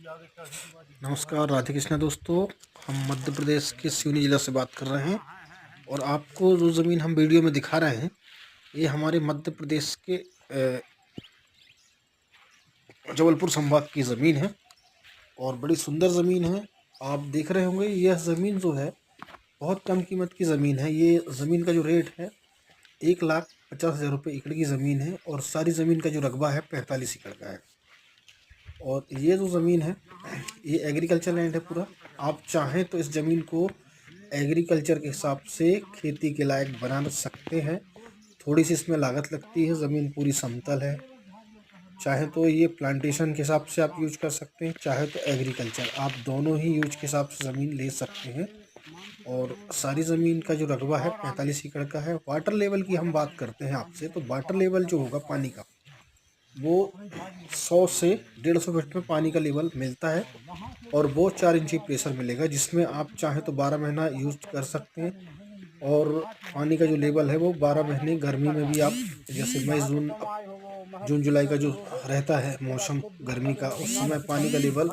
नमस्कार, राधे कृष्णा दोस्तों। हम मध्य प्रदेश के सिवनी जिला से बात कर रहे हैं और आपको जो ज़मीन हम वीडियो में दिखा रहे हैं ये हमारे मध्य प्रदेश के जबलपुर संभाग की ज़मीन है और बड़ी सुंदर ज़मीन है। आप देख रहे होंगे यह ज़मीन जो है बहुत कम कीमत की ज़मीन है। ये ज़मीन का जो रेट है 1,50,000 रुपये एकड़ की ज़मीन है और सारी ज़मीन का जो रकबा है 45 एकड़ का है। और ये जो ज़मीन है ये एग्रीकल्चर लैंड है पूरा। आप चाहें तो इस ज़मीन को एग्रीकल्चर के हिसाब से खेती के लायक बना सकते हैं। थोड़ी सी इसमें लागत लगती है। ज़मीन पूरी समतल है। चाहे तो ये प्लांटेशन के हिसाब से आप यूज कर सकते हैं, चाहे तो एग्रीकल्चर, आप दोनों ही यूज के हिसाब से ज़मीन ले सकते हैं। और सारी ज़मीन का जो रकबा है 45 एकड़ का है। वाटर लेवल की हम बात करते हैं आपसे, तो वाटर लेवल जो होगा पानी का वो 100 से 150 फीट में पानी का लेवल मिलता है और वो 4 इंची प्रेशर मिलेगा, जिसमें आप चाहें तो 12 महीना यूज कर सकते हैं। और पानी का जो लेवल है वो 12 महीने गर्मी में भी आप, जैसे मई जून जुलाई का जो रहता है मौसम गर्मी का, उस समय पानी का लेवल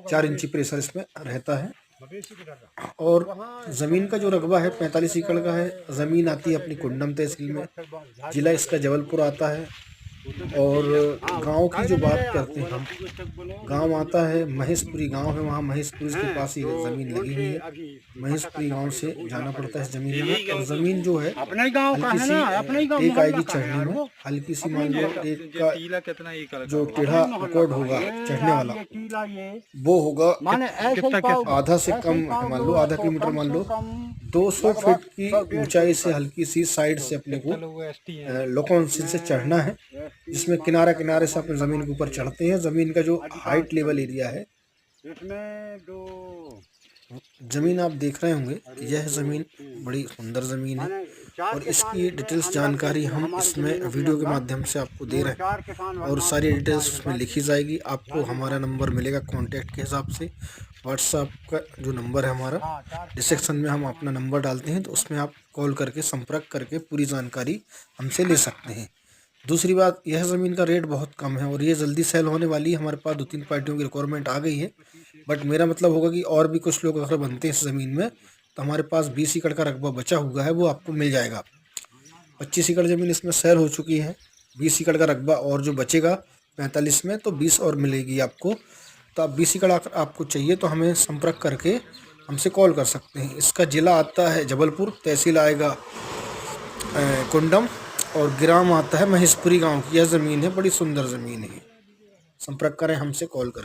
4 इंची प्रेशर इसमें रहता है। और ज़मीन का जो रकबा है 45 एकड़ का है। ज़मीन आती है अपनी कुंडम तहसील में, जिला इसका जबलपुर आता है। और गांव की जो बात करते हैं हम, गांव आता है महेशपुरी गांव है, वहाँ महेशपुरी के पास ये ज़मीन लगी हुई है। महेशपुरी गांव से जाना पड़ता है ज़मीन में। और ज़मीन जो है हल्की सी एक आएगी चढ़ने में, हल्की सी मान लो एक का जो टेढ़ा अकॉर्ड होगा चढ़ने वाला वो होगा आधा से कम, मान लो आधा किलोमीटर, मान लो 200 फीट की ऊंचाई से हल्की सी साइड से अपने को लोकोंसिल से चढ़ना है, जिसमें किनारा किनारे से अपने ज़मीन के ऊपर चढ़ते हैं। ज़मीन का जो हाइट लेवल एरिया है, ज़मीन आप देख रहे होंगे, यह ज़मीन बड़ी सुंदर ज़मीन है और इसकी डिटेल्स जानकारी हम इसमें वीडियो के माध्यम से आपको दे रहे हैं और सारी डिटेल्स उसमें लिखी जाएगी। आपको हमारा नंबर मिलेगा कॉन्टैक्ट के हिसाब से। व्हाट्सएप का जो नंबर है हमारा, डिस्क्रिप्शन में हम अपना नंबर डालते हैं, तो उसमें आप कॉल करके संपर्क करके पूरी जानकारी हमसे ले सकते हैं। दूसरी बात, यह ज़मीन का रेट बहुत कम है और ये जल्दी सेल होने वाली है। हमारे पास 2-3 पार्टियों की रिक्वायरमेंट आ गई है, बट मेरा मतलब होगा कि और भी कुछ लोग अगर बनते हैं इस ज़मीन में, तो हमारे पास 20 एकड़ का रकबा बचा हुआ है, वो आपको मिल जाएगा। 25 एकड़ ज़मीन इसमें सेल हो चुकी है। 20 एकड़ का रकबा और जो बचेगा 45 में, तो 20 और मिलेगी आपको। तो आप 20 एकड़ आपको चाहिए तो हमें संपर्क करके हमसे कॉल कर सकते हैं। इसका ज़िला आता है जबलपुर, तहसील आएगा कुंडम और ग्राम आता है महेशपुरी गांव की। यह ज़मीन है, बड़ी सुंदर ज़मीन है। संपर्क करें हमसे कॉल करके।